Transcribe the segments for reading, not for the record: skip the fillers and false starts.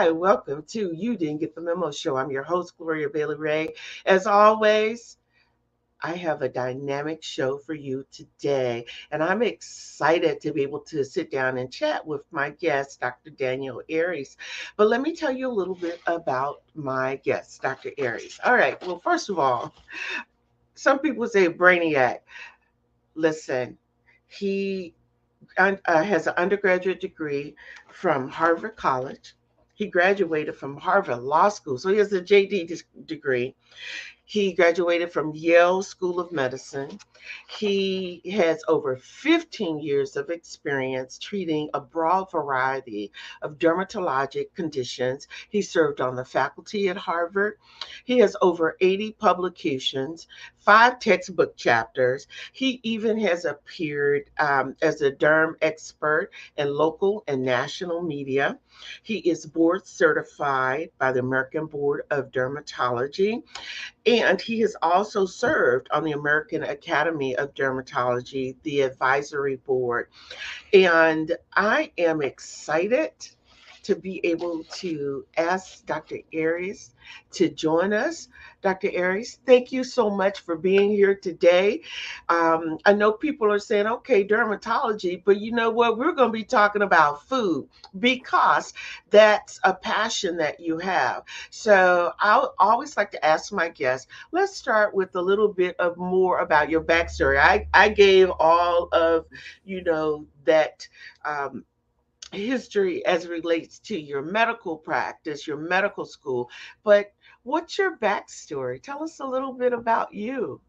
Hi, welcome to You Didn't Get the Memo Show. I'm your host, Gloria Bailey Ray. As always, I have a dynamic show for you today, and I'm excited to be able to sit down and chat with my guest, Dr. Daniel Aries. But let me tell you a little bit about my guest, Dr. Aries. All right, well, first of all, some people say brainiac. Listen, he has an undergraduate degree from Harvard College. He graduated from Harvard Law School, so he has a JD degree. He graduated from Yale School of Medicine. He has over 15 years of experience treating a broad variety of dermatologic conditions. He served on the faculty at Harvard. He has over 80 publications, 5 textbook chapters. He even has appeared as a derm expert in local and national media. He is board certified by the American Board of Dermatology, and he has also served on the American Academy of Dermatology, the advisory board. And I am excited to be able to ask Dr. Aries to join us. Dr. Aries, thank you so much for being here today. I know people are saying, okay, dermatology, but you know what? We're going to be talking about food because that's a passion that you have. So I always like to ask my guests, let's start with a little bit of more about your backstory. I gave all of, that history as it relates to your medical practice, your medical school. But what's your backstory? Tell us a little bit about you.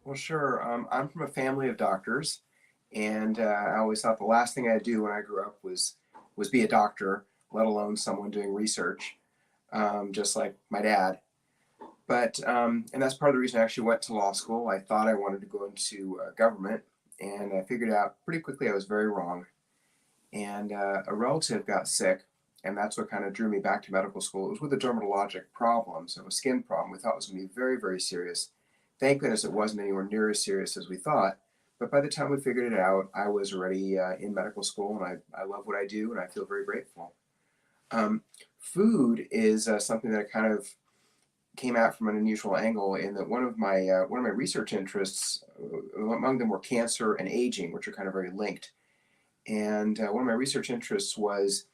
Well, sure. I'm from a family of doctors, and I always thought the last thing I'd do when I grew up was be a doctor, let alone someone doing research, just like my dad. But and that's part of the reason I actually went to law school. I thought I wanted to go into government, and I figured out pretty quickly I was very wrong. And a relative got sick, and that's what kind of drew me back to medical school. It was with a dermatologic problem, so a skin problem. We thought it was going to be very, very serious. Thank goodness it wasn't anywhere near as serious as we thought. But by the time we figured it out, I was already in medical school, and I love what I do, and I feel very grateful. Um, Food is something that kind of came out from an unusual angle in that one of my research interests, among them were cancer and aging, which are kind of very linked. And one of my research interests was,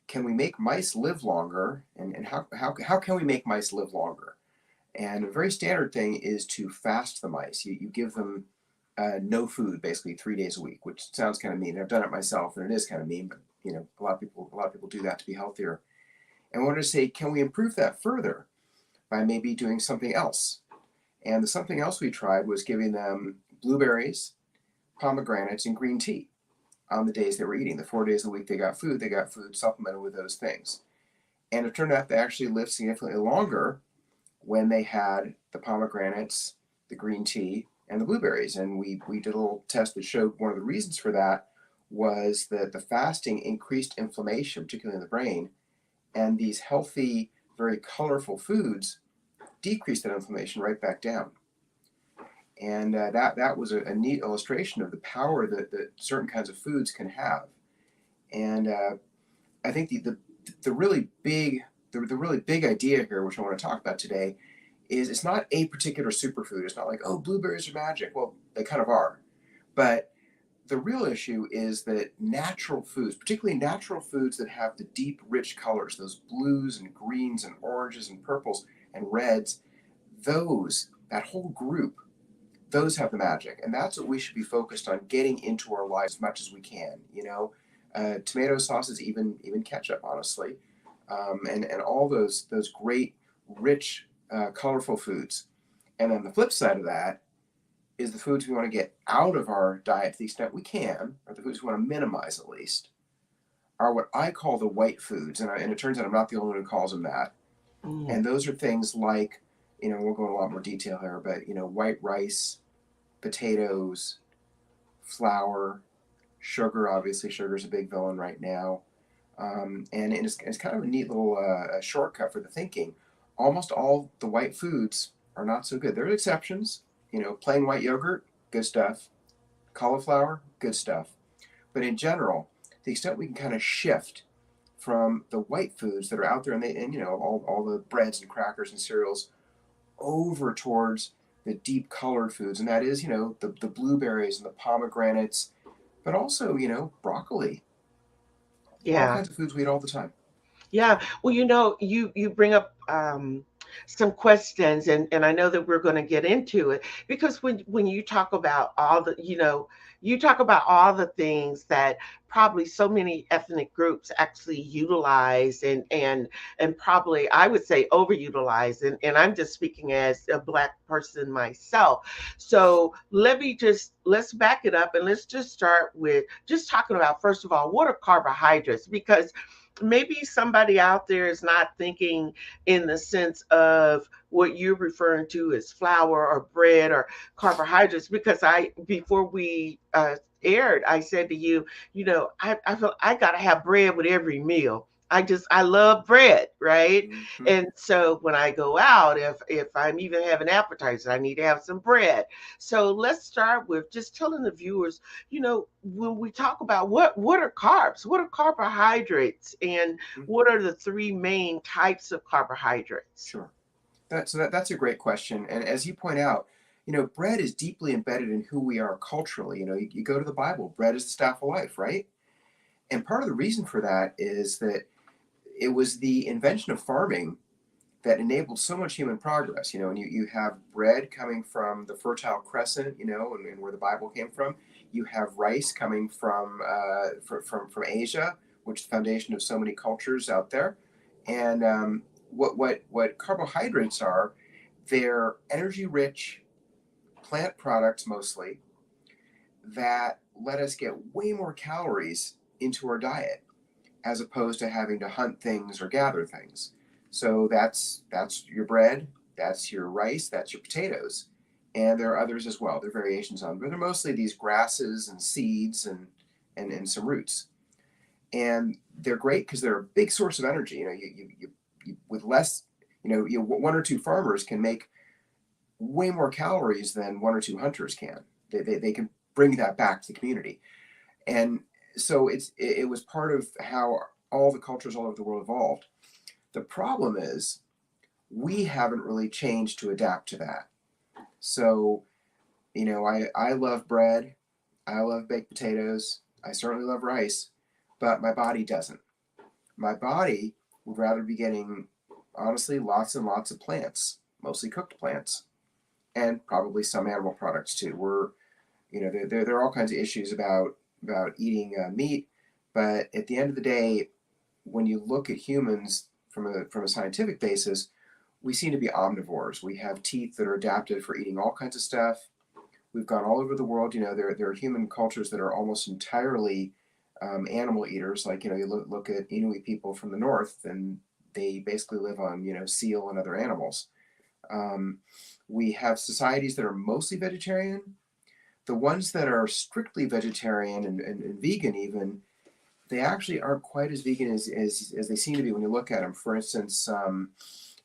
can we make mice live longer? And how can we make mice live longer? And a very standard thing is to fast the mice. You give them no food basically 3 days a week, which sounds kind of mean. I've done it myself, and it is kind of mean. But a lot of people do that to be healthier. And I wanted to say, can we improve that further by maybe doing something else? And the something else we tried was giving them blueberries, pomegranates, and green tea on the days they were eating. The 4 days a week they got food supplemented with those things. And it turned out they actually lived significantly longer when they had the pomegranates, the green tea, and the blueberries. And we did a little test that showed one of the reasons for that was that the fasting increased inflammation, particularly in the brain, and these healthy, very colorful foods decreased that inflammation right back down. And that was a neat illustration of the power that certain kinds of foods can have. And I think the really big the really big idea here, which I want to talk about today, is it's not a particular superfood. It's not like, oh, blueberries are magic. Well, they kind of are, but the real issue is that natural foods, particularly natural foods that have the deep, rich colors, those blues and greens and oranges and purples and reds, that whole group, those have the magic, and that's what we should be focused on getting into our lives as much as we can. Tomato sauces, even ketchup, honestly, and all those great, rich, colorful foods. And then the flip side of that is the foods we want to get out of our diet to the extent we can, or the foods we want to minimize at least, are what I call the white foods, and it turns out I'm not the only one who calls them that. Mm. And those are things like, we'll go into a lot more detail here, but white rice, potatoes, flour, sugar. Obviously, sugar is a big villain right now, and it's kind of a neat little shortcut for the thinking. Almost all the white foods are not so good. There are exceptions. Plain white yogurt, good stuff. Cauliflower, good stuff. But in general, to the extent we can kind of shift from the white foods that are out there, and you know, all the breads and crackers and cereals, over towards the deep colored foods, and that is, you know, the blueberries and the pomegranates, but also, you know, broccoli, all Yeah. kinds of foods we eat all the time. Yeah. Well, you bring up some questions, and I know that we're going to get into it because when you talk about all the, you talk about all the things that probably so many ethnic groups actually utilize and probably I would say overutilize, and I'm just speaking as a Black person myself. So let's back it up and let's just start with just talking about, first of all, what are carbohydrates? Because maybe somebody out there is not thinking in the sense of what you're referring to as flour or bread or carbohydrates, because I before we aired, I said to you, I feel I gotta have bread with every meal. I love bread, right? Mm-hmm. And so when I go out, if I'm even having appetizers, I need to have some bread. So let's start with just telling the viewers, when we talk about what are carbs, what are carbohydrates, and Mm-hmm. what are the three main types of carbohydrates? Sure. That's a great question. And as you point out, you know, bread is deeply embedded in who we are culturally. You know, you go to the Bible, bread is the staff of life, right? And part of the reason for that is that it was the invention of farming that enabled so much human progress. You know, and you have bread coming from the Fertile Crescent, you know, and where the Bible came from. You have rice coming from Asia, which is the foundation of so many cultures out there. And what carbohydrates are? They're energy rich plant products mostly that let us get way more calories into our diet as opposed to having to hunt things or gather things. So that's your bread, that's your rice, that's your potatoes, and there are others as well. There are variations on, but they're mostly these grasses and seeds and some roots, and they're great because they're a big source of energy. You know, you with less, one or two farmers can make way more calories than one or two hunters can. They can bring that back to the community, and so it was part of how all the cultures all over the world evolved. The problem is we haven't really changed to adapt to that. So, you know, I love bread, I love baked potatoes, I certainly love rice, but my body doesn't. My body would rather be getting, honestly, lots and lots of plants, mostly cooked plants, and probably some animal products too. There are all kinds of issues about eating meat, but at the end of the day, when you look at humans from a scientific basis, we seem to be omnivores. We have teeth that are adapted for eating all kinds of stuff. We've gone all over the world. You know, there are human cultures that are almost entirely animal eaters. Like, you know, you look at Inuit people from the north, and they basically live on, you know, seal and other animals. Um, we have societies that are mostly vegetarian. The ones that are strictly vegetarian and vegan, even, they actually aren't quite as vegan as they seem to be when you look at them. For instance,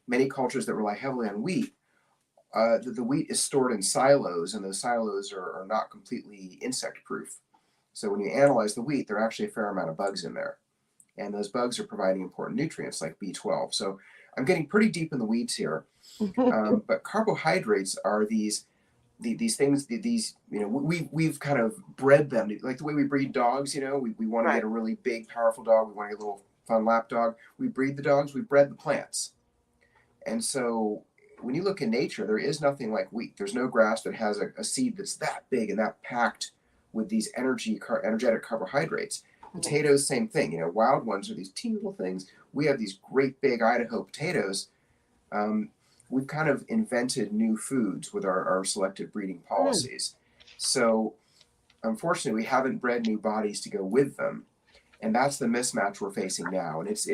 many cultures that rely heavily on wheat, the wheat is stored in silos, and those silos are not completely insect proof. So when you analyze the wheat, there are actually a fair amount of bugs in there. And those bugs are providing important nutrients like B12. So I'm getting pretty deep in the weeds here. But carbohydrates are these things, these, you know, we've kind of bred them like the way we breed dogs. You know, we want to get Right. a really big powerful dog, we want to get a little fun lap dog. We breed the dogs, we bred the plants. And so when you look in nature, there is nothing like wheat. There's no grass that has a seed that's that big and that packed with these energetic carbohydrates. Potatoes, same thing. You know, wild ones are these teeny little things. We have these great big Idaho potatoes. um, we've kind of invented new foods with our selective breeding Mm. policies. So unfortunately, we haven't bred new bodies to go with them, and that's the mismatch we're facing now. And it's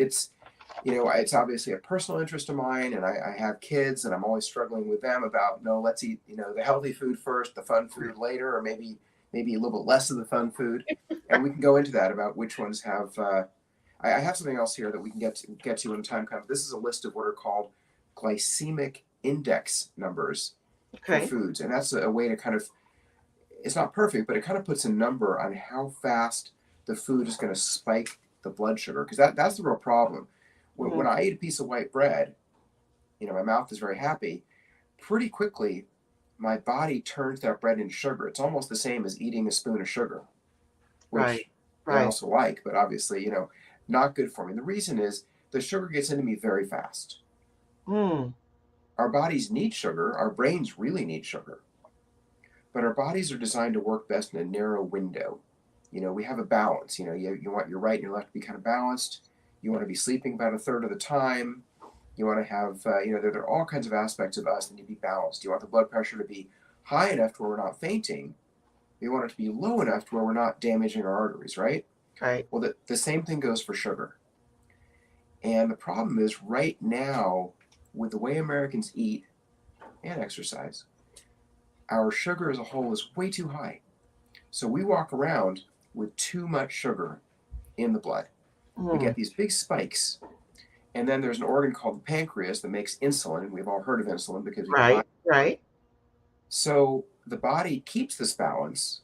you know, it's obviously a personal interest of mine, and I have kids, and I'm always struggling with them about, no, let's eat, you know, the healthy food first, the fun food later, or maybe a little bit less of the fun food, and we can go into that about which ones have. I have something else here that we can get to when the time comes. This is a list of what are called glycemic index numbers for Okay. foods, and that's a way to kind of, it's not perfect, but it kind of puts a number on how fast the food is going to spike the blood sugar, because that's the real problem. When Mhm. I eat a piece of white bread, my mouth is very happy. Pretty quickly, my body turns that bread into sugar. It's almost the same as eating a spoon of sugar, Right. which I Right. also like, but obviously, not good for me. The reason is the sugar gets into me very fast. Mm. Our bodies need sugar, our brains really need sugar, but our bodies are designed to work best in a narrow window. We have a balance. You want your right and your left to be kind of balanced. You want to be sleeping about a third of the time. You want to have, there are all kinds of aspects of us that need to be balanced. You want the blood pressure to be high enough to where we're not fainting. We want it to be low enough to where we're not damaging our arteries, right? Right. Well, the same thing goes for sugar. And the problem is right now, with the way Americans eat and exercise, our sugar as a whole is way too high. So we walk around with too much sugar in the blood. We get Mm. these big spikes, and then there's an organ called the pancreas that makes insulin. We've all heard of insulin because we can buy Right. it. Right. So the body keeps this balance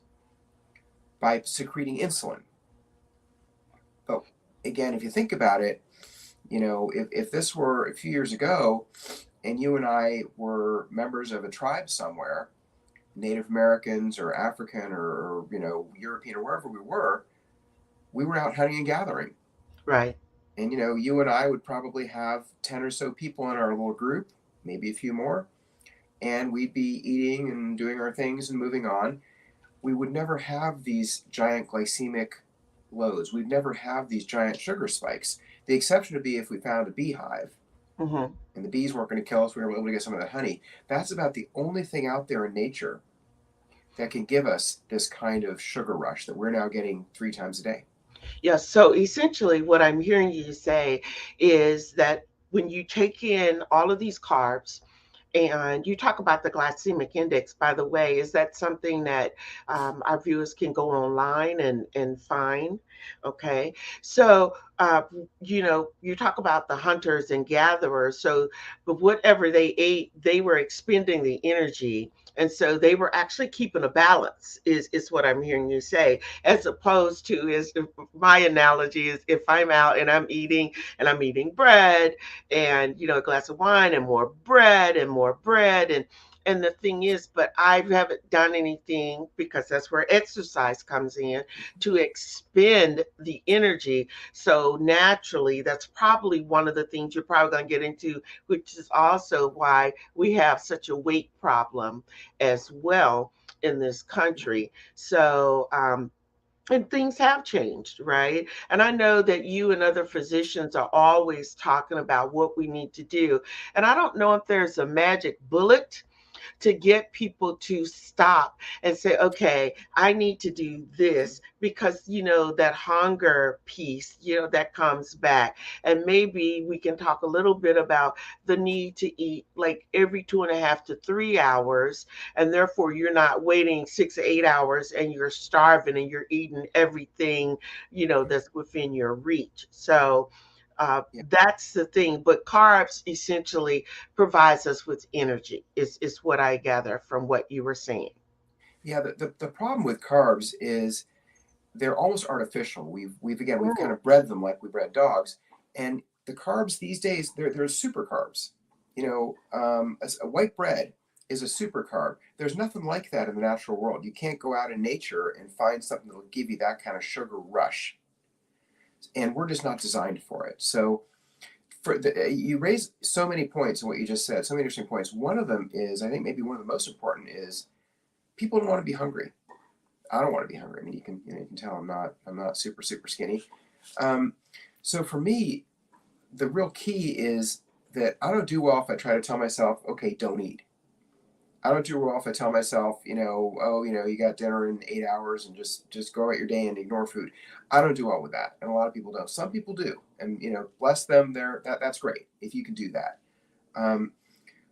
by secreting insulin. But again, if you think about it, if this were a few years ago and you and I were members of a tribe somewhere, Native Americans or African or European or wherever we were out hunting and gathering. Right. And you and I would probably have 10 or so people in our little group, maybe a few more, and we'd be eating and doing our things and moving on. We would never have these giant glycemic loads. We'd never have these giant sugar spikes. The exception would be if we found a beehive Mhm. and the bees weren't going to kill us, we were able to get some of that honey. That's about the only thing out there in nature that can give us this kind of sugar rush that we're now getting 3 times a day. Yes. So essentially, what I'm hearing you say is that when you take in all of these carbs, and you talk about the glycemic index, by the way, is that something that our viewers can go online and find? Okay. So, you talk about the hunters and gatherers. So, but whatever they ate, they were expending the energy. And so they were actually keeping a balance, is what I'm hearing you say, as opposed to, is my analogy is, if I'm out and I'm eating bread and a glass of wine and more bread and more bread, and the thing is, but I haven't done anything, because that's where exercise comes in, to expend the energy. So naturally, that's probably one of the things you're probably going to get into, which is also why we have such a weight problem as well in this country. So and things have changed, right? And I know that you and other physicians are always talking about what we need to do. And I don't know if there's a magic bullet to get people to stop and say, okay, I need to do this, because, that hunger piece, that comes back. And maybe we can talk a little bit about the need to eat like every 2.5 to 3 hours. And therefore, you're not waiting 6 or 8 hours and you're starving and you're eating everything, that's within your reach. So, Yeah, that's the thing. But carbs essentially provides us with energy, is what I gather from what you were saying. yeah. The problem with carbs is they're almost artificial. We've kind Mm. of bred them like we bred dogs, and the carbs these days they're super carbs. A white bread is a super carb. There's nothing like that in the natural world. You can't go out in nature and find something that'll give you that kind of sugar rush, and we're just not designed for it. So you raise so many points in what you just said, so many interesting points. One of them is, I think maybe one of the most important is, people don't want to be hungry. I don't want to be hungry. I mean, you can tell I'm not super skinny. Um, so for me, the real key is that I don't do well if I try to tell myself, okay, don't eat. I don't do well if I tell myself, oh, you got dinner in 8 hours and just go about your day and ignore food. I don't do well with that, and a lot of people don't. Some people do, and bless them. That's great if you can do that. Um,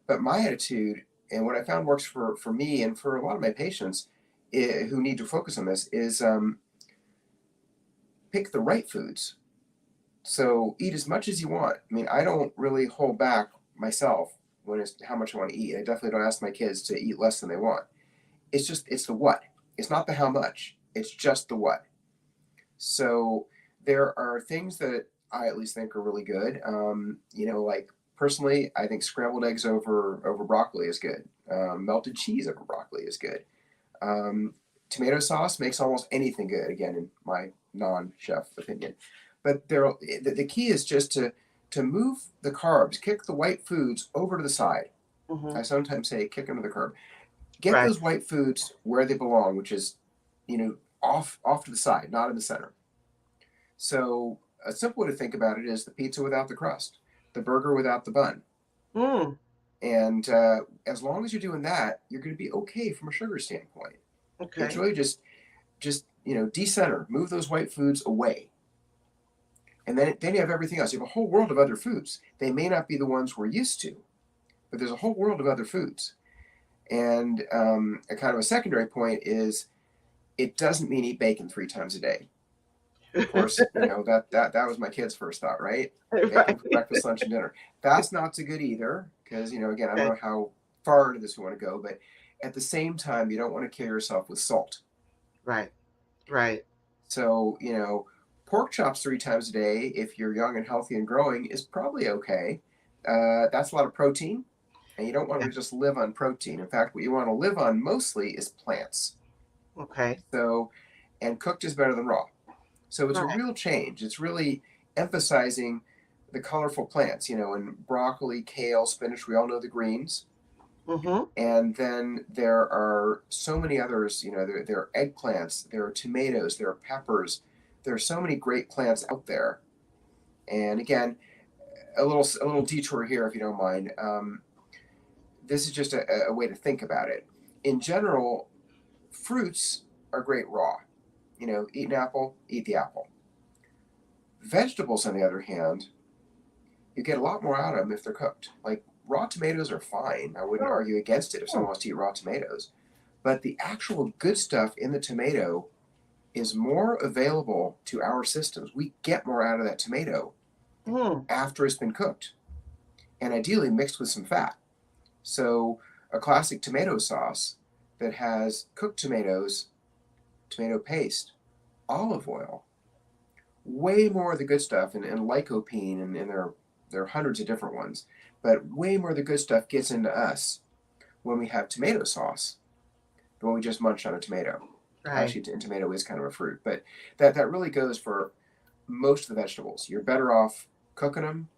but my attitude, and what I found works for me and for a lot of my patients, who need to focus on this, is pick the right foods. So eat as much as you want. I mean, I don't really hold back myself when it's how much I want to eat. I definitely don't ask my kids to eat less than they want. It's the what. It's not the how much. It's just the what. So There are things that I at least think are really good. Like personally, I think scrambled eggs over broccoli is good. Melted cheese over broccoli is good. Um, Tomato sauce makes almost anything good. Again, in my non-chef opinion, but the key is just to move the carbs, kick the white foods over to the side. Mm-hmm. I sometimes say kick them to the curb. Get Right. those white foods where they belong, which is, off to the side, not in the center. So a simple way to think about it is the pizza without the crust, the burger without the bun, Mm. and as long as you're doing that, you're going to be okay from a sugar standpoint. It's Okay. really just decenter, move those white foods away, and then you have everything else. You have a whole world of other foods. They may not be the ones we're used to, but there's a whole world of other foods. And a kind of a secondary point is it doesn't mean eat bacon 3 times a day. Of course, that was my kid's first thought, right? Bacon Right. for breakfast, lunch, and dinner. That's not so good either, because again, I don't Okay. know how far into this we want to go, but at the same time, you don't want to kill yourself with salt. Right. Right. So, pork chops 3 times a day, if you're young and healthy and growing, is probably okay. That's a lot of protein, and you don't want Yeah. to just live on protein. In fact, what you want to live on mostly is plants. Okay. So, and cooked is better than raw. So it's a Right. real change. It's really emphasizing the colorful plants, and broccoli, kale, spinach, we all know the greens. Mm-hmm. And then there are so many others, there are eggplants, there are tomatoes, there are peppers. There are so many great plants out there. And again, a little detour here, if you don't mind. This is just a way to think about it. In general, fruits are great raw. Eat an apple, eat the apple. Vegetables, on the other hand, you get a lot more out of them if they're cooked. Like raw tomatoes are fine. I wouldn't Oh. argue against it if someone wants to eat raw tomatoes. But the actual good stuff in the tomato is more available to our systems. We get more out of that tomato Mm. after it's been cooked, and ideally mixed with some fat. So a classic tomato sauce that has cooked tomatoes, tomato paste, olive oil, way more of the good stuff, and lycopene, and there are hundreds of different ones, but way more of the good stuff gets into us when we have tomato sauce than when we just munch on a tomato. Right. Actually, tomato is kind of a fruit, but that really goes for most of the vegetables. You're better off cooking them,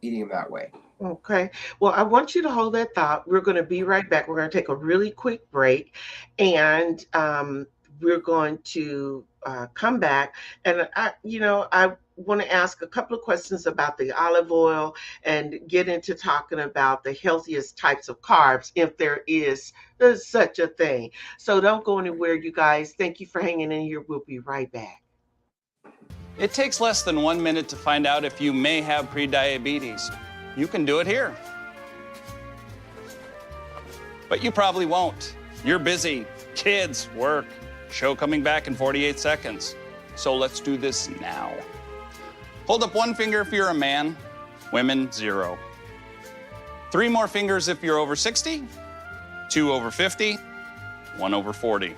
eating them that way. Okay. Well, I want you to hold that thought. We're going to be right back. We're going to take a really quick break, and we're going to come back. And I want to ask a couple of questions about the olive oil and get into talking about the healthiest types of carbs, if there's such a thing. So don't go anywhere, you guys. Thank you for hanging in here. We'll be right back. It takes less than 1 minute to find out if you may have prediabetes. You can do it here. But you probably won't. You're busy. Kids, work, show coming back in 48 seconds. So let's do this now. Hold up one finger if you're a man, women, 0. 3 more fingers if you're over 60, 2 over 50, 1 over 40.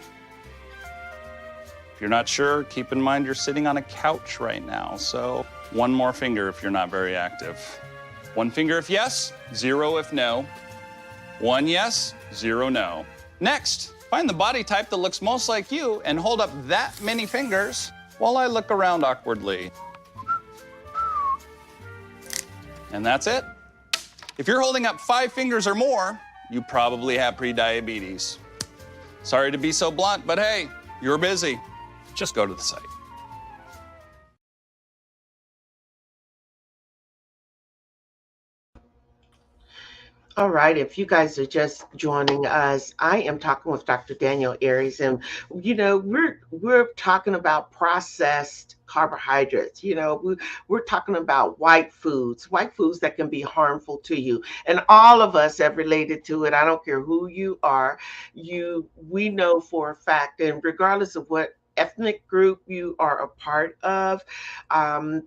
If you're not sure, keep in mind you're sitting on a couch right now, so 1 more finger if you're not very active. 1 finger if yes, 0 if no. 1 yes, 0 no. Next, find the body type that looks most like you and hold up that many fingers while I look around awkwardly. And that's it. If you're holding up 5 fingers or more, you probably have prediabetes. Sorry to be so blunt, but hey, you're busy. Just go to the site. All right, if you guys are just joining us, I am talking with Dr. Daniel Aries, and we're talking about processed carbohydrates. We're talking about white foods that can be harmful to you, and all of us have related to it. I don't care who you are, we know for a fact, and regardless of what ethnic group you are a part of,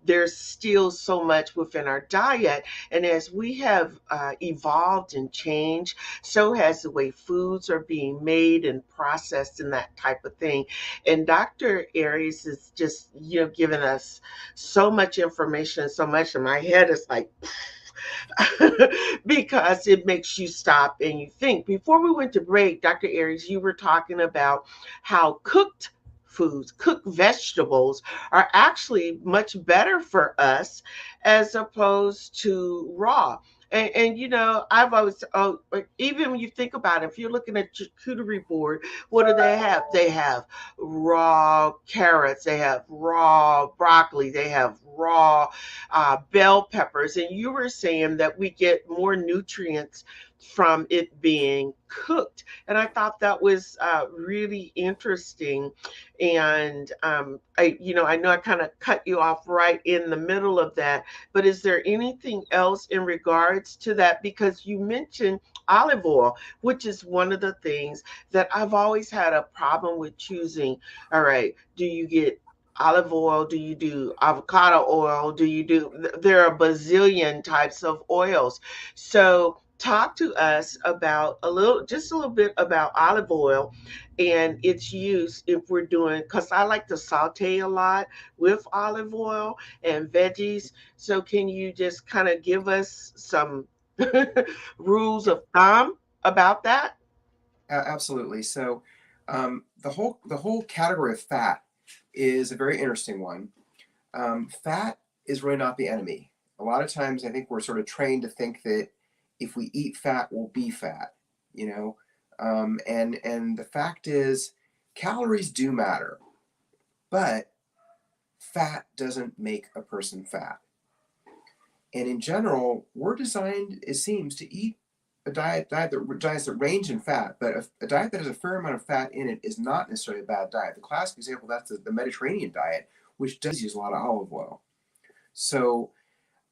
there's still so much within our diet. And as we have evolved and changed, so has the way foods are being made and processed and that type of thing. And Dr. Aries is just, giving us so much information, so much, and my head is like, because it makes you stop and you think. Before we went to break, Dr. Aries, you were talking about how cooked foods, cooked vegetables are actually much better for us as opposed to raw. And I've always, even when you think about it, if you're looking at charcuterie board, what do they have? They have raw carrots, they have raw broccoli, they have raw bell peppers. And you were saying that we get more nutrients from it being cooked. And I thought that was really interesting. And I know I kind of cut you off right in the middle of that, but is there anything else in regards to that? Because you mentioned olive oil, which is one of the things that I've always had a problem with choosing. All right, do you get olive oil? Do you do avocado oil? There are a bazillion types of oils. So talk to us about just a little bit about olive oil and its use if we're doing, because I like to saute a lot with olive oil and veggies. So can you just kind of give us some rules Yeah, of thumb about that? absolutely. So the whole category of fat is a very interesting one. Fat is really not the enemy. A lot of times, I think we're sort of trained to think that if we eat fat, we'll be fat. You know, and the fact is, calories do matter, but fat doesn't make a person fat. And in general, we're designed, it seems, to eat diets that range in fat, but a diet that has a fair amount of fat in it is not necessarily a bad diet. The classic example, that's the Mediterranean diet, which does use a lot of olive oil. So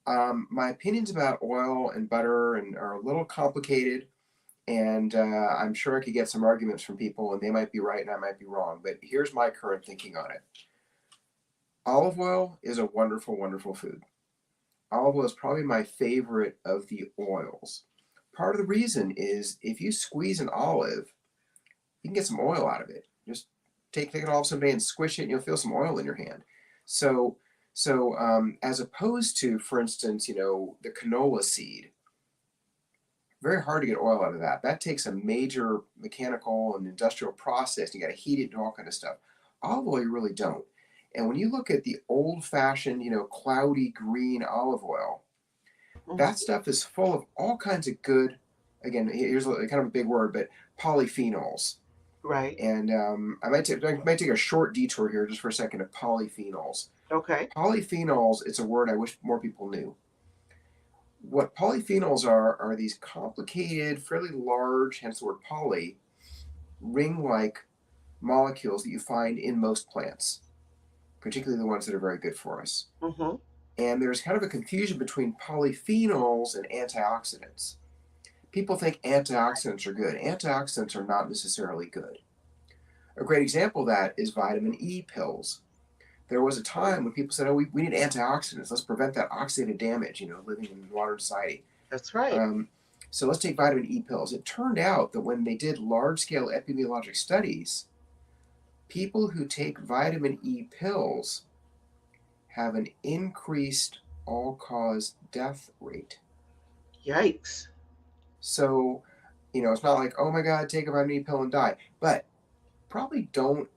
my opinions about oil and butter are a little complicated, and I'm sure I could get some arguments from people, and they might be right and I might be wrong. But here's my current thinking on it. Olive oil is a wonderful, wonderful food. Olive oil is probably my favorite of the oils. Part of the reason is if you squeeze an olive, you can get some oil out of it. Just take an olive someday and squish it, and you'll feel some oil in your hand. So as opposed to, for instance, the canola seed, very hard to get oil out of that. That takes a major mechanical and industrial process. You got to heat it and all kind of stuff. Olive oil, you really don't. And when you look at the old-fashioned, cloudy green olive oil, that Mhm. stuff is full of all kinds of good, again, here's kind of a big word, but polyphenols. Right. And I might take a short detour here just for a second of polyphenols. Okay. Polyphenols, it's a word I wish more people knew. What polyphenols are these complicated, fairly large, hence the word poly, ring-like molecules that you find in most plants, particularly the ones that are very good for us. Mm-hmm. And there's kind of a confusion between polyphenols and antioxidants. People think antioxidants are good. Antioxidants are not necessarily good. A great example of that is vitamin E pills. There was a time when people said, oh, we need antioxidants. Let's prevent that oxidative damage, living in modern society. That's right. So let's take vitamin E pills. It turned out that when they did large-scale epidemiologic studies, people who take vitamin E pills have an increased all-cause death rate. Yikes. So, it's not like, oh my God, take a vitamin E pill and die. But probably don't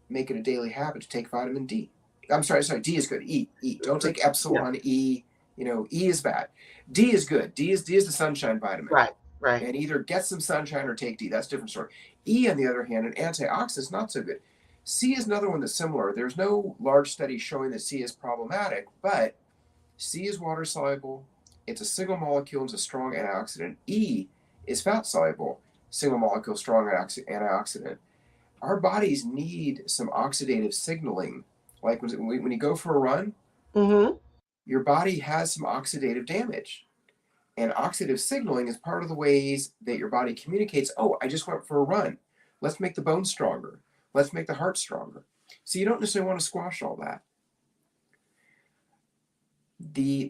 make it a daily habit to take vitamin D. I'm sorry, D is good. E. Don't take Yeah. epsilon E. E is bad. D is good. D is the sunshine vitamin. Right. Right. And either get some sunshine or take D. That's a different story. E, on the other hand, an antioxidant is not so good. C is another one that's similar. There's no large study showing that C is problematic, but C is water soluble. It's a single molecule. It's a strong antioxidant. E is fat soluble, single molecule, strong antioxidant. Our bodies need some oxidative signaling. Like when you go for a run, Mm-hmm. your body has some oxidative damage. And oxidative signaling is part of the ways that your body communicates, oh, I just went for a run. Let's make the bones stronger. Let's make the heart stronger. So you don't necessarily want to squash all that.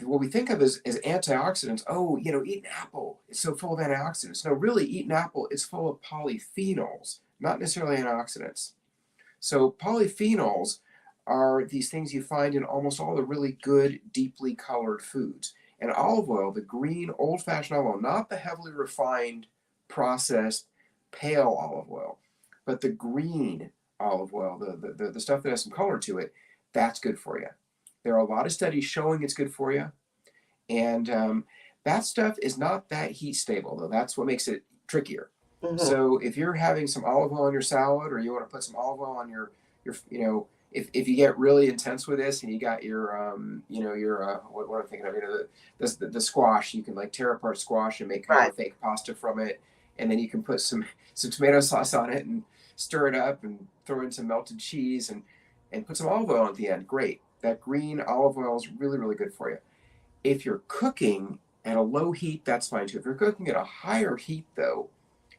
What we think of as antioxidants, oh, eat an apple, it's so full of antioxidants. No, really, eat an apple, it's full of polyphenols, not necessarily antioxidants. So polyphenols are these things you find in almost all the really good, deeply colored foods. And olive oil, the green, old-fashioned olive oil, not the heavily refined, processed, pale olive oil, but the green olive oil, the stuff that has some color to it, that's good for you. There are a lot of studies showing it's good for you. And that stuff is not that heat stable, though. That's what makes it trickier. Hmm. So if you're having some olive oil on your salad, or you want to put some olive oil on your if you get really intense with this and you got your your what I'm thinking of, the squash, you can like tear apart squash and make kind of Right. a fake pasta from it, and then you can put some tomato sauce on it and stir it up and throw in some melted cheese and put some olive oil at the end. Great. That green olive oil is really, really good for you. If you're cooking at a low heat, that's fine too. If you're cooking at a higher heat, though,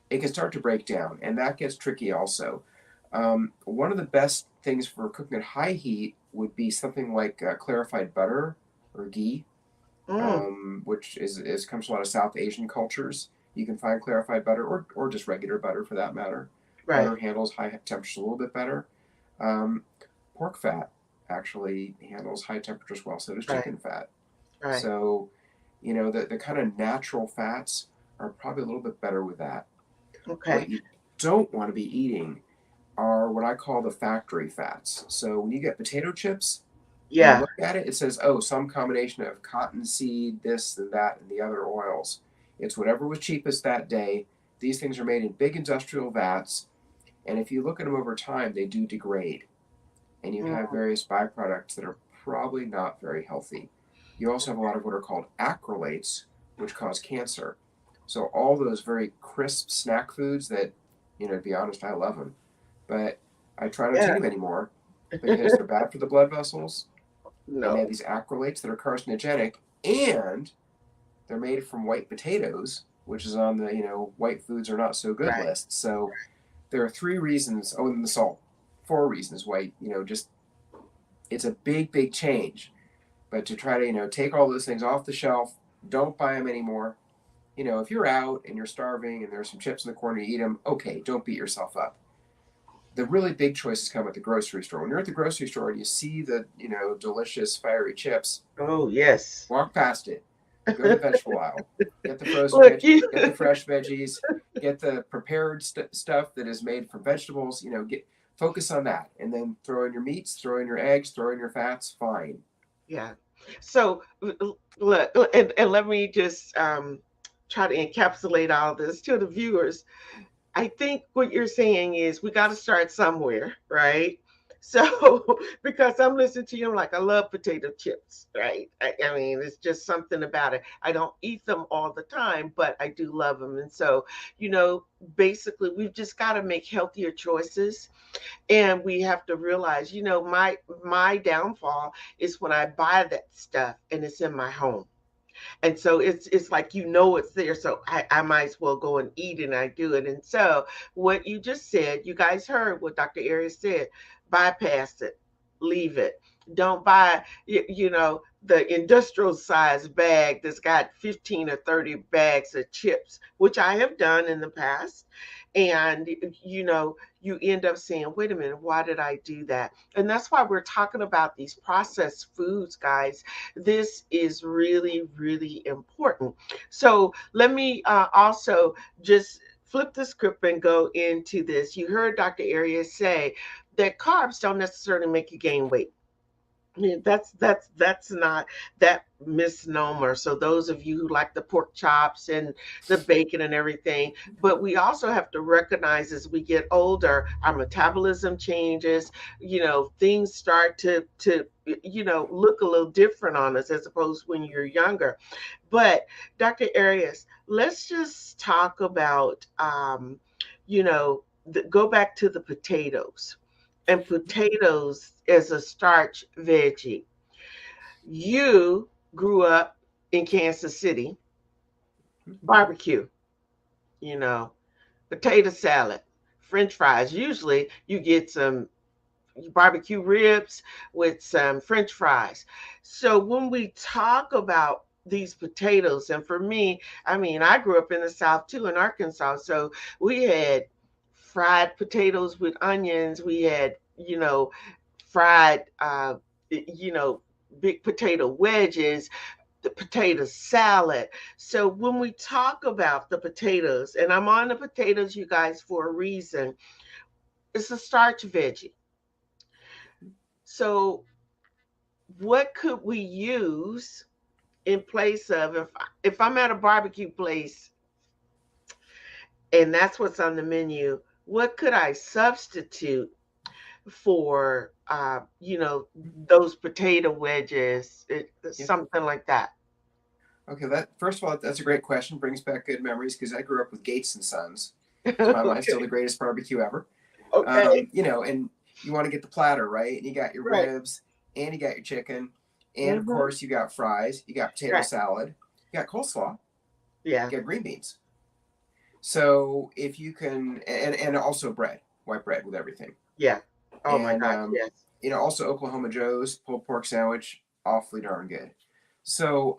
it can start to break down, and that gets tricky also. One of the best things for cooking at high heat would be something like clarified butter or ghee, Mm. which comes from a lot of South Asian cultures. You can find clarified butter, or just regular butter for that matter. Right. Butter handles high temperatures a little bit better. Um, Pork fat actually handles high temperatures well. So does Right. chicken fat. Right. So, the kind of natural fats are probably a little bit better with that. Okay. What you don't want to be eating are what I call the factory fats. So when you get potato chips and you Yeah. look at it, it says, oh, some combination of cottonseed, this and that, and the other oils. It's whatever was cheapest that day. These things are made in big industrial vats. And if you look at them over time, they do degrade. And you have Mm. various byproducts that are probably not very healthy. You also have a lot of what are called acrylates, which cause cancer. So all those very crisp snack foods that, to be honest, I love them, but I try not to eat Yeah. them anymore because they're bad for the blood vessels, and they have No. these acrylates that are carcinogenic, and they're made from white potatoes, which is on the white foods are not so good Right. list. So there are 3 reasons. Oh, and the salt. 4 reasons why just it's a big, big change. But to try to take all those things off the shelf, don't buy them anymore. If you're out and you're starving and there's some chips in the corner, you eat them. Okay, don't beat yourself up. The really big choices come at the grocery store. When you're at the grocery store and you see the delicious fiery chips, Oh, yes. walk past it. Go to the vegetable aisle. Get the frozen Look, veggies. you. Get the fresh veggies. Get the prepared stuff that is made from vegetables. Focus on that, and then throw in your meats, throw in your eggs, throw in your fats. Fine. Yeah. So look, and let me just try to encapsulate all this to the viewers. I think what you're saying is we got to start somewhere, right? So, because I'm listening to you, I'm like, I love potato chips, right? I mean, it's just something about it. I don't eat them all the time, but I do love them. And so, you know, basically, we've just got to make healthier choices. And we have to realize, my downfall is when I buy that stuff and it's in my home, and so it's like it's there, so I might as well go and eat it, and I do it. And so what you just said, you guys heard what Dr. Arias said: bypass it, leave it. Don't buy the industrial size bag that's got 15 or 30 bags of chips, which I have done in the past. And you end up saying, wait a minute, why did I do that? And that's why we're talking about these processed foods, guys. This is really, really important. So let me also just flip the script and go into this. You heard Dr. Arias say that carbs don't necessarily make you gain weight. Yeah, that's not that misnomer. So those of you who like the pork chops and the bacon and everything, but we also have to recognize as we get older, our metabolism changes. Things start to look a little different on us as opposed when you're younger. But Dr. Arias, let's just talk about go back to the potatoes, and potatoes as a starch veggie. You grew up in Kansas City, barbecue, you know, potato salad, French fries. Usually you get some barbecue ribs with some French fries. So when we talk about these potatoes, and for me, I mean, I grew up in the South too, in Arkansas. So we had fried potatoes with onions. We had, fried, you know, big potato wedges, the potato salad. So when we talk about the potatoes, and I'm on the potatoes, you guys, for a reason, it's a starch veggie. So what could we use in place of, if I'm at a barbecue place and that's what's on the menu, what could I substitute for those potato wedges, Yeah. something like that? Okay, that first of all, that's a great question. Brings back good memories because I grew up with Gates and Sons. To my mind, still Okay. the greatest barbecue ever. Okay. And you want to get the platter, right? And you got your Right. ribs, and you got your chicken, and of Mm-hmm. course you got fries, you got potato Right. salad, you got coleslaw, Yeah. you got green beans. So if you can, and also bread, white bread with everything, Yeah. Oh my and gosh, yes. also Oklahoma Joe's pulled pork sandwich, awfully darn good. So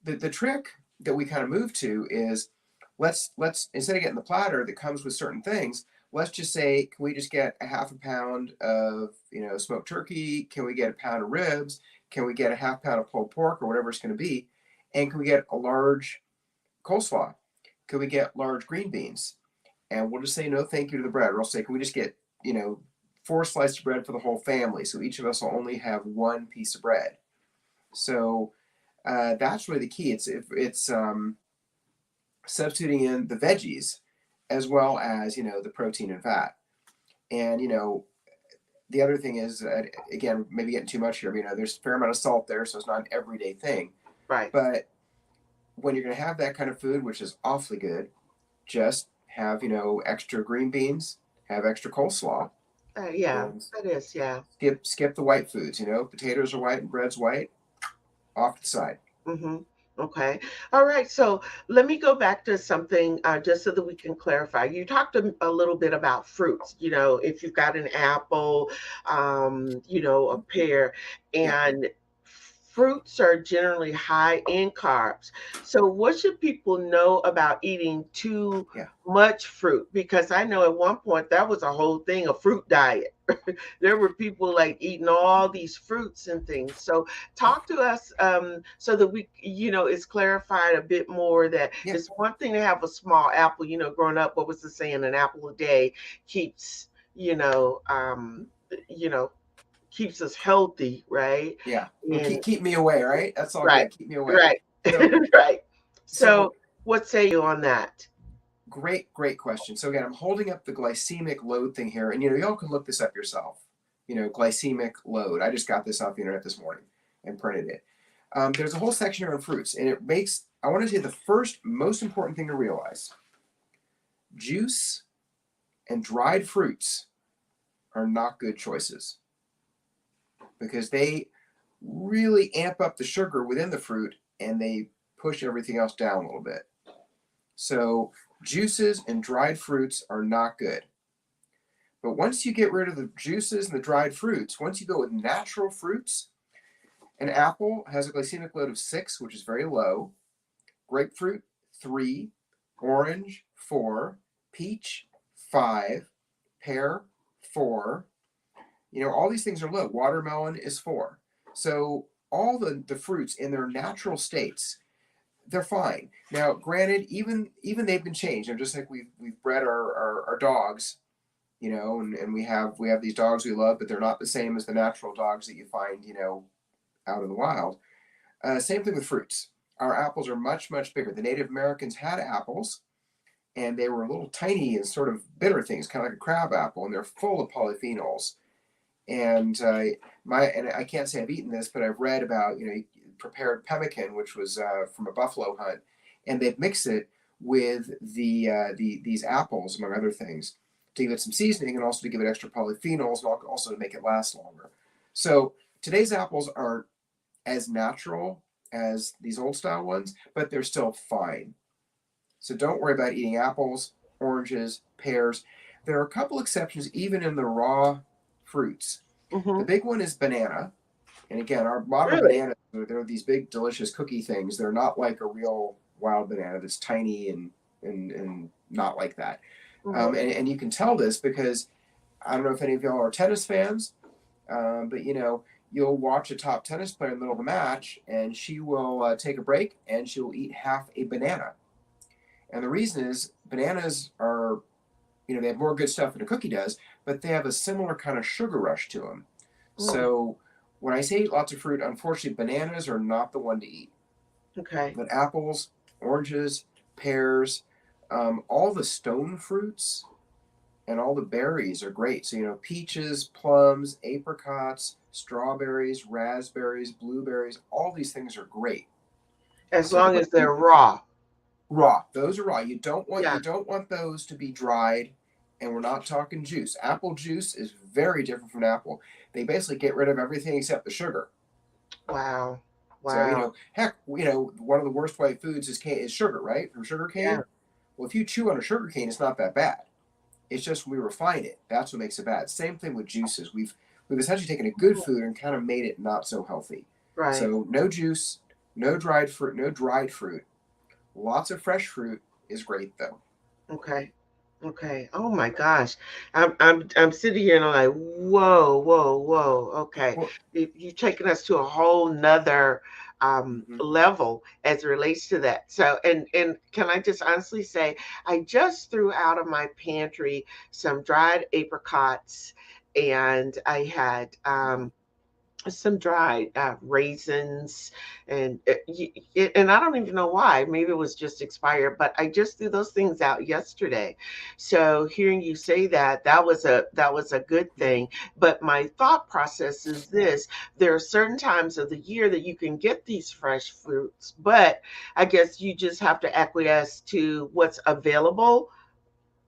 the trick that we kind of move to is let's instead of getting the platter that comes with certain things, let's just say, can we just get a half a pound of smoked turkey? Can we get a pound of ribs? Can we get a half pound of pulled pork or whatever it's going to be? And can we get a large coleslaw? Can we get large green beans? And we'll just say no thank you to the bread. Or I'll say, can we just get 4 slices of bread for the whole family? So each of us will only have one piece of bread. So that's really the key. It's substituting in the veggies as well as the protein and fat. And the other thing is, again, maybe getting too much here. There's a fair amount of salt there, so it's not an everyday thing. Right. But when you're going to have that kind of food, which is awfully good, just have extra green beans, have extra coleslaw, Yeah, and that is, yeah. skip the white foods. Potatoes are white and bread's white. Off to the side. Mm-hmm. Okay. All right. So let me go back to something, just so that we can clarify. You talked a little bit about fruits, if you've got an apple, a pear, Yeah, and fruits are generally high in carbs. So what should people know about eating too yeah. much fruit? Because I know at one point that was a whole thing, a fruit diet. There were people like eating all these fruits and things. So talk to us, so that we, it's clarified a bit more that Yeah. it's one thing to have a small apple. Growing up, what was the saying? An apple a day keeps, you know, keeps us healthy, right? Yeah. Well, And keep me away, right? That's all right, good. Keep me away. right, So right. So so what say you on that? great question. So again, I'm holding up the glycemic load thing here, and y'all can look this up yourself. Glycemic load. I just got this off the internet this morning and printed it. There's a whole section here on fruits, and it makes. I want to say the first most important thing to realize: juice and dried fruits are not good choices because they really amp up the sugar within the fruit and they push everything else down a little bit. So juices and dried fruits are not good. But once you get rid of the juices and the dried fruits, once you go with natural fruits, an apple has a glycemic load of 6, which is very low. Grapefruit, 3. Orange, 4. Peach, 5. Pear, 4. All these things are low. Watermelon is 4. So all the fruits in their natural states, they're fine. Now, granted, even they've been changed. Just like we've bred our dogs, and we have these dogs we love, but they're not the same as the natural dogs that you find, out in the wild. Same thing with fruits. Our apples are much, much bigger. The Native Americans had apples, and they were little tiny and sort of bitter things, kind of like a crab apple, and they're full of polyphenols. And I can't say I've eaten this, but I've read about prepared pemmican, which was from a buffalo hunt, and they'd mix it with these apples among other things to give it some seasoning and also to give it extra polyphenols and also to make it last longer. So today's apples aren't as natural as these old style ones, but they're still fine. So don't worry about eating apples, oranges, pears. There are a couple exceptions even in the raw fruits. The Mm-hmm. big one is banana. And again, our modern Really? bananas, they're these big, delicious cookie things. They're not like a real wild banana that's tiny and not like that. Mm-hmm. And you can tell this because I don't know if any of y'all are tennis fans, but you'll watch a top tennis player in the middle of a match, and she will take a break and she'll eat half a banana. And the reason is bananas are, they have more good stuff than a cookie does, but they have a similar kind of sugar rush to them. Mm. So when I say eat lots of fruit, unfortunately, bananas are not the one to eat. Okay. But apples, oranges, pears, all the stone fruits and all the berries are great. So, peaches, plums, apricots, strawberries, raspberries, blueberries, all these things are great. As So to long put as they're raw. raw, those are raw. You don't want Yeah. those to be dried, and we're not talking juice. Apple juice is very different from apple. They basically get rid of everything except the sugar. Wow. So, Wow. heck, one of the worst white foods is sugar, right? From sugar Yeah. cane. Well, if you chew on a sugar cane, it's not that bad. It's just when we refine it. That's what makes it bad. Same thing with juices. We've essentially taken a good food and kind of made it not so healthy. Right. So no juice, no dried fruit, no dried fruit. Lots of fresh fruit is great though. Okay. Okay. Oh my gosh. I'm sitting here and I'm like, whoa, whoa, whoa. Okay. Well, You're taking us to a whole nother mhm. level as it relates to that. So and can I just honestly say I just threw out of my pantry some dried apricots and I had some dried raisins and and I don't even know why. Maybe it was just expired, but I just threw those things out yesterday. So hearing you say that, that was a good thing. But my thought process is this: there are certain times of the year that you can get these fresh fruits, but I guess you just have to acquiesce to what's available,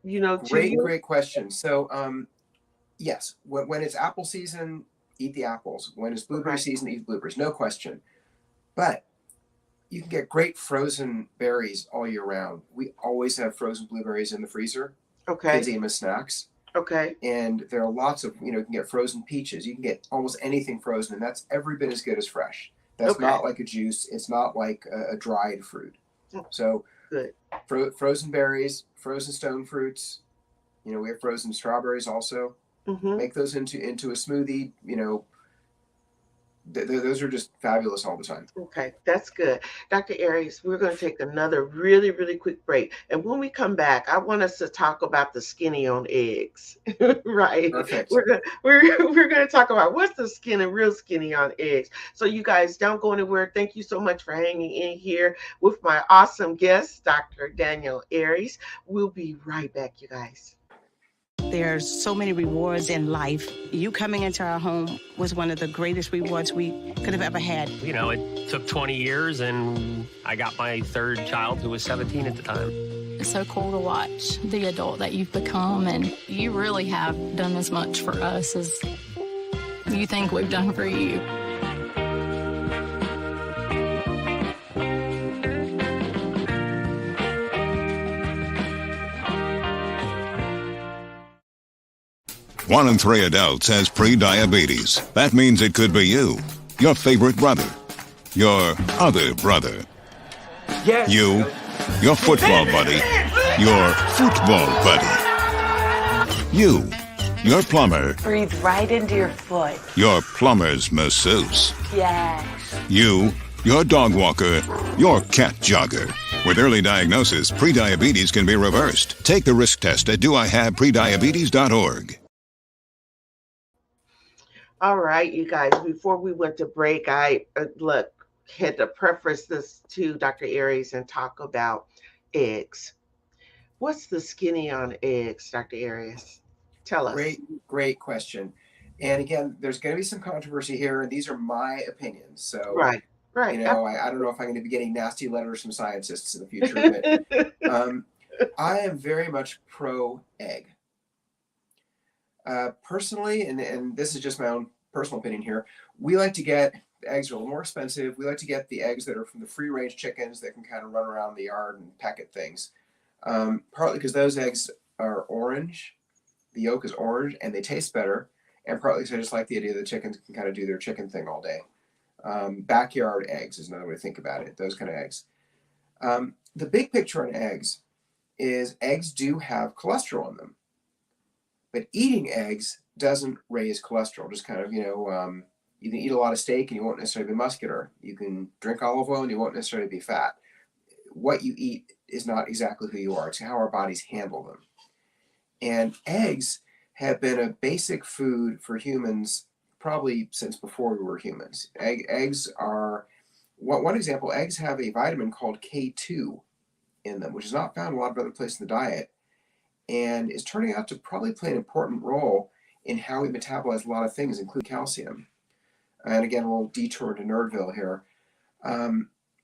to Great, you. great question. So, yes, when it's apple season, eat the apples. When it's blueberry Okay. season, eat blueberries. No question. But you can get great frozen berries all year round. We always have frozen blueberries in the freezer. Kids Okay. eat them as snacks. Okay. And there are lots of, you can get frozen peaches. You can get almost anything frozen, and that's every bit as good as fresh. That's Okay. not like a juice. It's not like a dried fruit. Mm. So Good. frozen berries, frozen stone fruits. We have frozen strawberries also. Mm-hmm. Make those into a smoothie. Those are just fabulous all the time. Okay, that's good. Dr. Aries, we're going to take another really, really quick break. And when we come back, I want us to talk about the skinny on eggs. Right? Perfect. We're going to talk about what's the skinny, real skinny on eggs. So you guys don't go anywhere. Thank you so much for hanging in here with my awesome guest, Dr. Daniel Aries. We'll be right back, you guys. There's so many rewards in life. You coming into our home was one of the greatest rewards we could have ever had. It took 20 years, and I got my third child, who was 17 at the time. It's so cool to watch the adult that you've become, and you really have done as much for us as you think we've done for you. One in three adults has pre-diabetes. That means it could be you, your favorite brother, your other brother, Yes. you, your football buddy, your football buddy, you, your plumber, Breathe right into your foot. your plumber's masseuse, Yes. you, your dog walker, your cat jogger. With early diagnosis, pre-diabetes can be reversed. Take the risk test at doihaveprediabetes.org. All right, you guys, before we went to break, I had to preface this to Dr. Aries and talk about eggs. What's the skinny on eggs, Dr. Aries? Tell us. Great question. And again, there's going to be some controversy here, and these are my opinions. So, Right, right. I don't know if I'm going to be getting nasty letters from scientists in the future, but I am very much pro egg. Personally, and this is just my own personal opinion here, we like to get the eggs are a little more expensive. We like to get the eggs that are from the free range chickens that can kind of run around the yard and peck at things. Partly because those eggs are orange, the yolk is orange, and they taste better. and partly because I just like the idea that chickens can kind of do their chicken thing all day. Backyard eggs is another way to think about it, those kind of eggs. The big picture on eggs is eggs do have cholesterol in them, but eating eggs doesn't raise cholesterol. Just kind of, you can eat a lot of steak and you won't necessarily be muscular. You can drink olive oil and you won't necessarily be fat. What you eat is not exactly who you are. It's how our bodies handle them. And eggs have been a basic food for humans probably since before we were humans. Eggs are, one example, eggs have a vitamin called K2 in them, which is not found in a lot of other places in the diet, and is turning out to probably play an important role in how we metabolize a lot of things, including calcium. And again, a little detour to Nerdville here.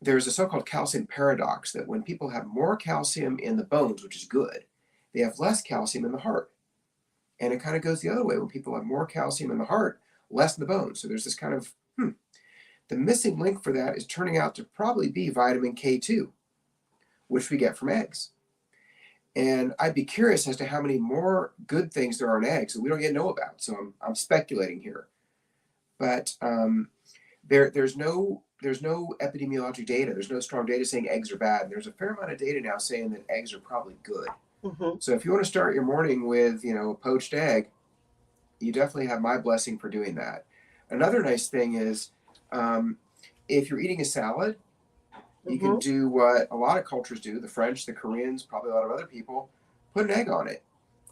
There's a so-called calcium paradox that when people have more calcium in the bones, which is good, they have less calcium in the heart. And it kind of goes the other way. When people have more calcium in the heart, less in the bones. So there's this kind of, the missing link for that is turning out to probably be vitamin K2, which we get from eggs. And I'd be curious as to how many more good things there are in eggs that we don't yet know about. So I'm speculating here. But there's no epidemiologic data. There's no strong data saying eggs are bad. There's a fair amount of data now saying that eggs are probably good. Mm-hmm. So if you want to start your morning with, a poached egg, you definitely have my blessing for doing that. Another nice thing is if you're eating a salad, you can do what a lot of cultures do, the French, the Koreans, probably a lot of other people, put an egg on it.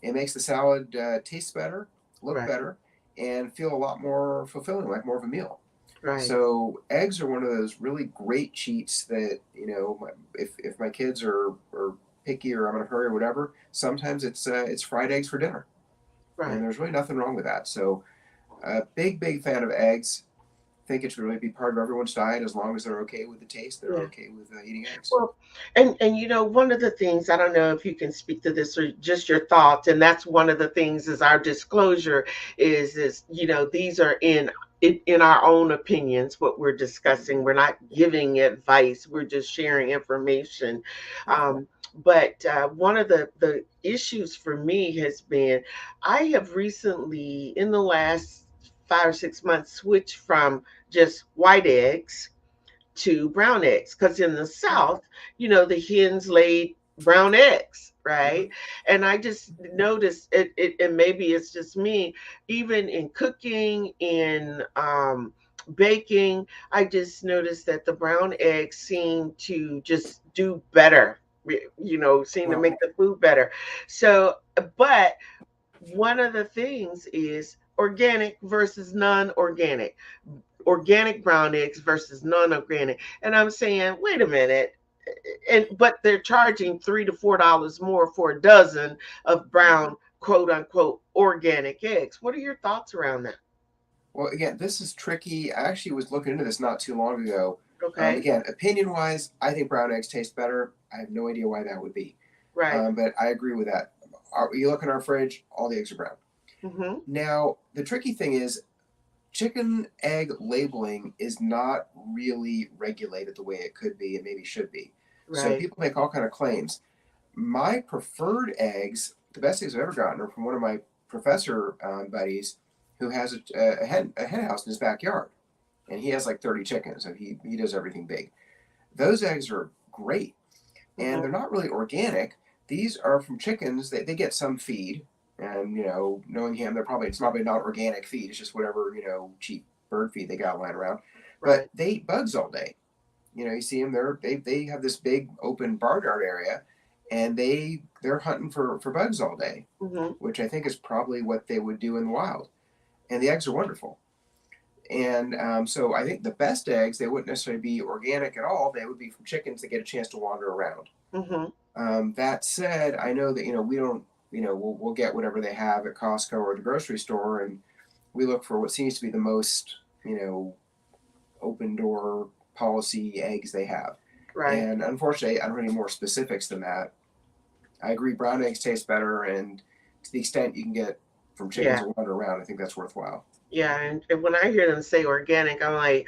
It makes the salad taste better, look better, and feel a lot more fulfilling, like more of a meal. Right. So eggs are one of those really great cheats that, if my kids are picky or I'm in a hurry or whatever, sometimes it's fried eggs for dinner. Right. And there's really nothing wrong with that. So big fan of eggs. I think it should really be part of everyone's diet as long as they're okay with the taste. They're okay with eating eggs. Well, and one of the things, I don't know if you can speak to this or just your thoughts, and that's one of the things is our disclosure is these are in our own opinions, what we're discussing. We're not giving advice. We're just sharing information. But one of the issues for me has been, I have recently, in the last 5 or 6 months, switched from just white eggs to brown eggs, because in the South, the hens laid brown eggs, right? And I just noticed it, and maybe it's just me, even in cooking, in baking, I just noticed that the brown eggs seem to just do better, seem to make the food better. So, but one of the things is organic versus non-organic. Organic brown eggs versus non-organic. And I'm saying, wait a minute. But they're charging $3 to $4 more for a dozen of brown, quote unquote, organic eggs. What are your thoughts around that? Well, again, this is tricky. I actually was looking into this not too long ago. Okay. Again, opinion-wise, I think brown eggs taste better. I have no idea why that would be. Right. But I agree with that. You look in our fridge, all the eggs are brown. Mm-hmm. Now, the tricky thing is, chicken egg labeling is not really regulated the way it could be and maybe should be. Right. So people make all kind of claims. My preferred eggs, the best eggs I've ever gotten, are from one of my professor buddies who has a hen house in his backyard. And he has like 30 chickens, so he does everything big. Those eggs are great. And they're not really organic. These are from chickens. They get some feed. And, knowing him, it's probably not organic feed. It's just whatever, cheap bird feed they got lying around. But they eat bugs all day. You see them, they have this big open barnyard area, and they're hunting for bugs all day, which I think is probably what they would do in the wild. And the eggs are wonderful. And so I think the best eggs, they wouldn't necessarily be organic at all. They would be from chickens that get a chance to wander around. That said, I know that, we don't, we'll get whatever they have at Costco or the grocery store, and we look for what seems to be the most, open door policy eggs they have. Right. And unfortunately, I don't have any more specifics than that. I agree, brown eggs taste better, and to the extent you can get from chickens that wander around, I think that's worthwhile. Yeah, and when I hear them say organic, I'm like,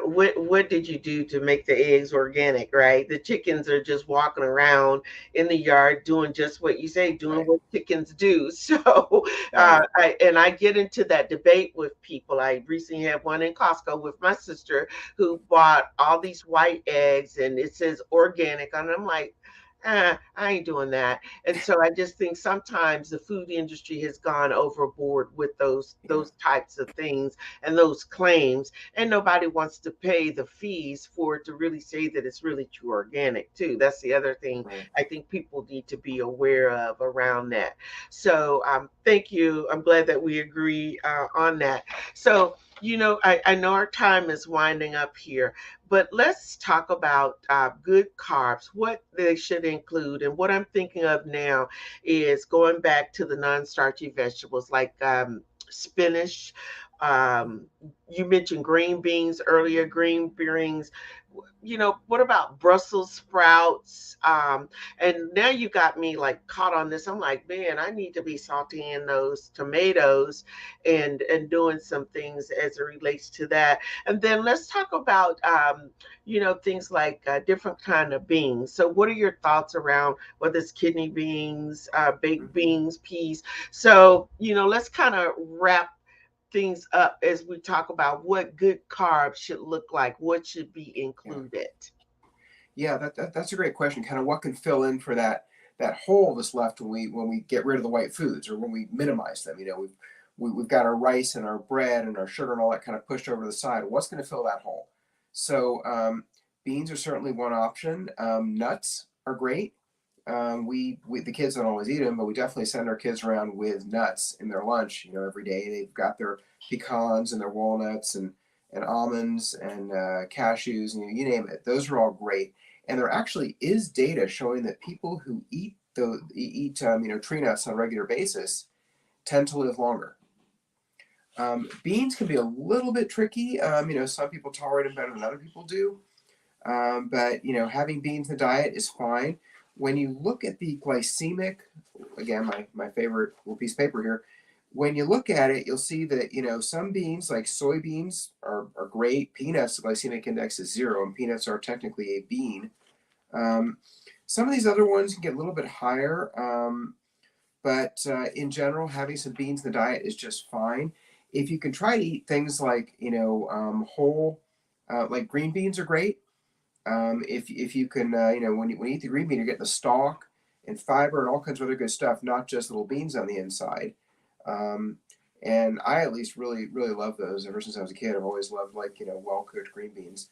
what did you do to make the eggs organic, right? The chickens are just walking around in the yard doing just what you say, doing Right. what chickens do. So, Right. I get into that debate with people. I recently had one in Costco with my sister who bought all these white eggs, and it says organic, and I'm like, I ain't doing that. And so I just think sometimes the food industry has gone overboard with Yeah. those types of things and those claims, and nobody wants to pay the fees for it to really say that it's really true organic too. That's the other thing Right. I think people need to be aware of around that. So thank you. I'm glad that we agree on that. So I know our time is winding up here, but let's talk about good carbs, what they should include. And what I'm thinking of now is going back to the non starchy vegetables like spinach. Um, you mentioned green beans earlier, green beans. What about Brussels sprouts? And now you got me like caught on this. I'm like, man, I need to be sauteing those tomatoes and doing some things as it relates to that. And then let's talk about things like different kind of beans. So what are your thoughts around whether it's kidney beans, baked Mhm. beans, peas? So let's kind of wrap things up as we talk about what good carbs should look like, what should be Yeah. included. Yeah, that's a great question. Kind of what can fill in for that hole that's left when we get rid of the white foods or when we minimize them. We've got our rice and our bread and our sugar and all that kind of pushed over to the side. What's going to fill that hole? So beans are certainly one option. Nuts are great. We the kids don't always eat them, but we definitely send our kids around with nuts in their lunch. Every day they've got their pecans and their walnuts and almonds and cashews, and you name it. Those are all great. And there actually is data showing that people who eat tree nuts on a regular basis tend to live longer. Beans can be a little bit tricky. Some people tolerate them better than other people do. But having beans in the diet is fine. When you look at the glycemic, again, my favorite little piece of paper here. When you look at it, you'll see that some beans like soybeans are great. Peanuts, the glycemic index is 0, and peanuts are technically a bean. Um, some of these other ones can get a little bit higher, but in general, having some beans in the diet is just fine. If you can try to eat things like whole, like green beans are great. If you can, when you eat the green bean, you're getting the stalk and fiber and all kinds of other good stuff, not just little beans on the inside. Um, and I at least really really love those. Ever since I was a kid, I've always loved well cooked green beans.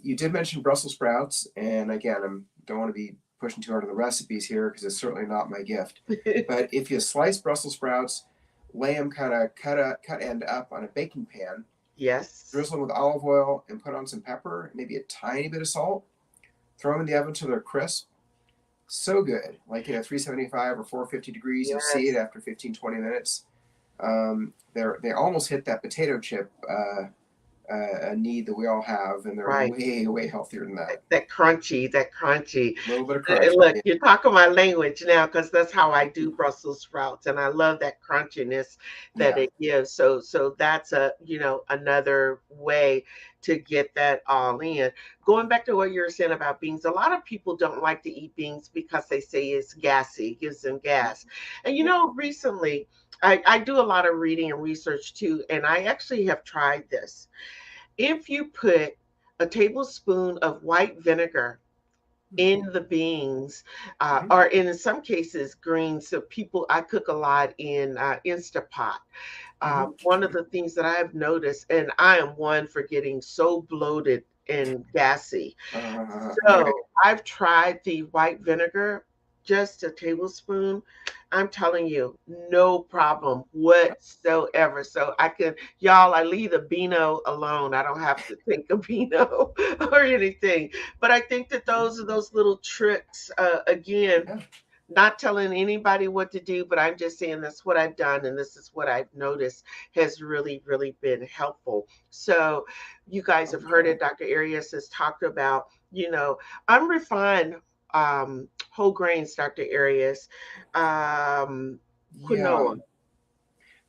You did mention Brussels sprouts, and again, I don't want to be pushing too hard on the recipes here because it's certainly not my gift. But if you slice Brussels sprouts, lay them kind of cut end up on a baking pan, Yes. drizzle them with olive oil, and put on some pepper, maybe a tiny bit of salt. Throw them in the oven till they're crisp. So good, like 375 or 450 degrees. You'll see it Yes. after 15-20 minutes. They almost hit that potato chip a need that we all have, and they're Right. way healthier than that. That crunchy, that crunchy. A little bit of crunch. Look, Yeah. you're talking my language now because that's how I do Brussels sprouts, and I love that crunchiness that Yeah. it gives. So that's another way to get that all in. Going back to what you were saying about beans, a lot of people don't like to eat beans because they say it's gassy, it gives them gas. And Yeah. recently I do a lot of reading and research too, and I actually have tried this. If you put a tablespoon of white vinegar in the beans, Mm-hmm. or in some cases greens. So I cook a lot in Instapot. One of Mm-hmm. the things that I've noticed, and I am one for getting so bloated and gassy. Right. So I've tried the white vinegar, just a tablespoon. I'm telling you, no problem whatsoever. So y'all, I leave the Beano alone. I don't have to take a Beano or anything. But I think that those are those little tricks. Again, Yeah. not telling anybody what to do, but I'm just saying that's what I've done, and this is what I've noticed has really, really been helpful. So, you guys have heard Okay. it. Dr. Arias has talked about, unrefined whole grains, Dr. Arias, Yeah. quinoa.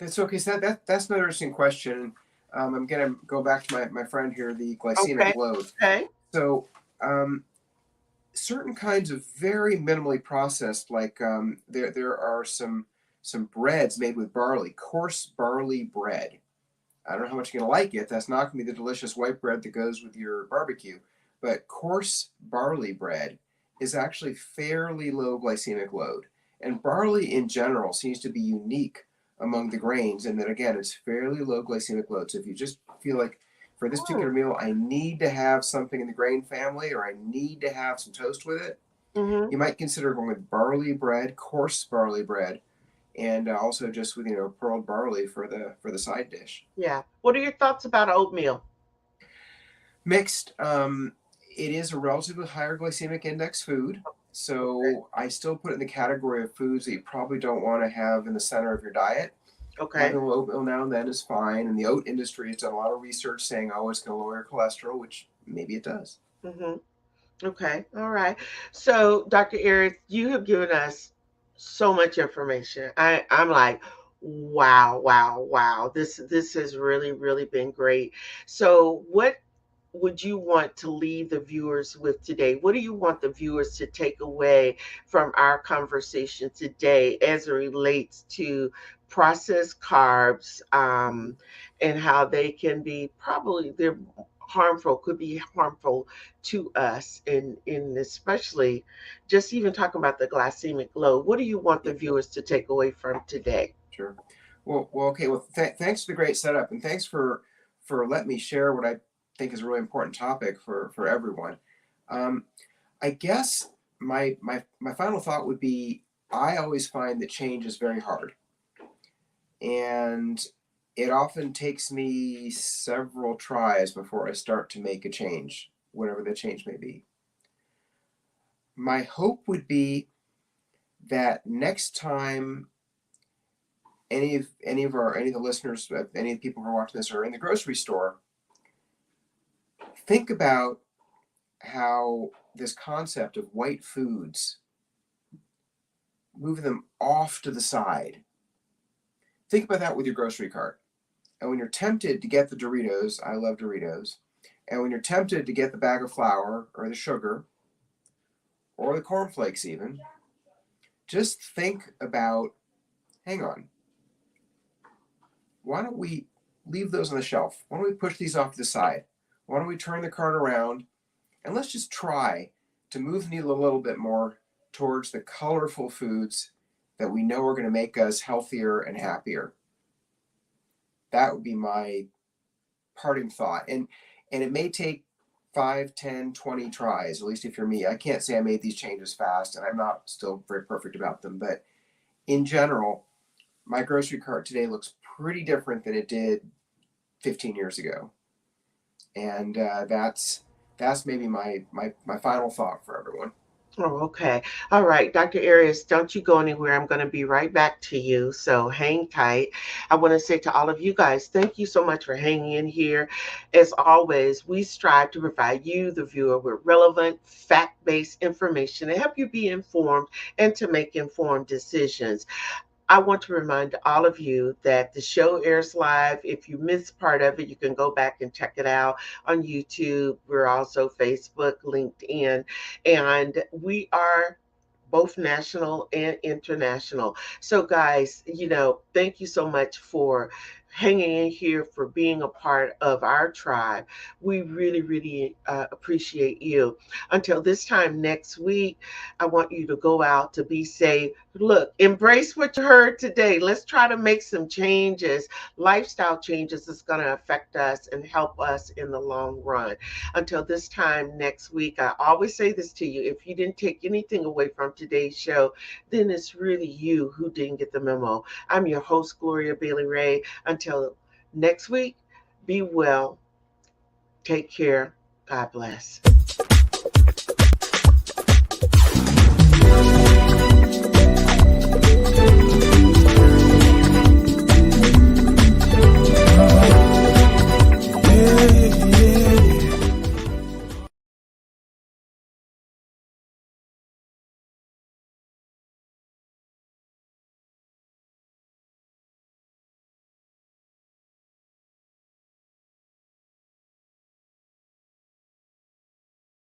That's okay. So that's another interesting question. I'm gonna go back to my friend here, the glycemic Okay. load. Okay. So certain kinds of very minimally processed, like there are some breads made with barley, coarse barley bread. I don't know how much you're gonna like it. That's not gonna be the delicious white bread that goes with your barbecue. But coarse barley bread is actually fairly low glycemic load. And barley in general seems to be unique among the grains in that, again, it's fairly low glycemic load. So if you just feel like for this Mm. particular meal, I need to have something in the grain family, or I need to have some toast with it, Mm-hmm. you might consider going with barley bread, coarse barley bread, and also just with pearled barley for the side dish. Yeah. What are your thoughts about oatmeal? Mixed. It is a relatively higher glycemic index food, Okay. so I still put it in the category of foods that you probably don't want to have in the center of your diet. Okay. Having a little oatmeal now and then is fine, and the oat industry has done a lot of research saying, oh, it's going to lower your cholesterol, which maybe it does. Mm-hmm. Okay. All right. So, Dr. Eric, you have given us so much information. I'm like, wow, wow, wow. This has really, really been great. So, what would you want to leave the viewers with today? What do you want the viewers to take away from our conversation today as it relates to processed carbs, Mm-hmm. and how they can be probably they're harmful, could be harmful to us, in especially just even talking about the glycemic load. What do you want the Yeah, viewers to take away from today? sure. Well, okay. Well, thanks for the great setup, and thanks for letting me share what I think is a really important topic for everyone. Um, I guess my final thought would be I always find that change is very hard, and it often takes me several tries before I start to make a change, whatever the change may be. My hope would be that next time any of the listeners, any of the people who are watching this are in the grocery store, think about how this concept of white foods, moving them off to the side. Think about that with your grocery cart. And when you're tempted to get the Doritos, I love Doritos, and when you're tempted to get the bag of flour or the sugar or the cornflakes even, just think about, hang on, why don't we leave those on the shelf? Why don't we push these off to the side? Why don't we turn the cart around and let's just try to move the needle a little bit more towards the colorful foods that we know are going to make us healthier and happier. That would be my parting thought. And it may take 5, 10, 20 tries, at least if you're me. I can't say I made these changes fast, and I'm not still very perfect about them. But in general, my grocery cart today looks pretty different than it did 15 years ago. And that's maybe my final thought for everyone. Oh, okay. All right, Dr. Arias, don't you go anywhere. I'm going to be right back to you. So hang tight. I want to say to all of you guys, thank you so much for hanging in here. As always, we strive to provide you, the viewer, with relevant, fact based information to help you be informed and to make informed decisions. I want to remind all of you that the show airs live. If you missed part of it, you can go back and check it out on YouTube. We're also Facebook, LinkedIn, and we are both national and international. So, guys, thank you so much for hanging in here, for being a part of our tribe. We really, really appreciate you. Until this time next week, I want you to go out to be safe. Look, embrace what you heard today. Let's try to make some changes. Lifestyle changes is going to affect us and help us in the long run. Until this time next week, I always say this to you: if you didn't take anything away from today's show, then it's really you who didn't get the memo. I'm your host, Gloria Bailey Ray. Until next week, be well, take care, God bless.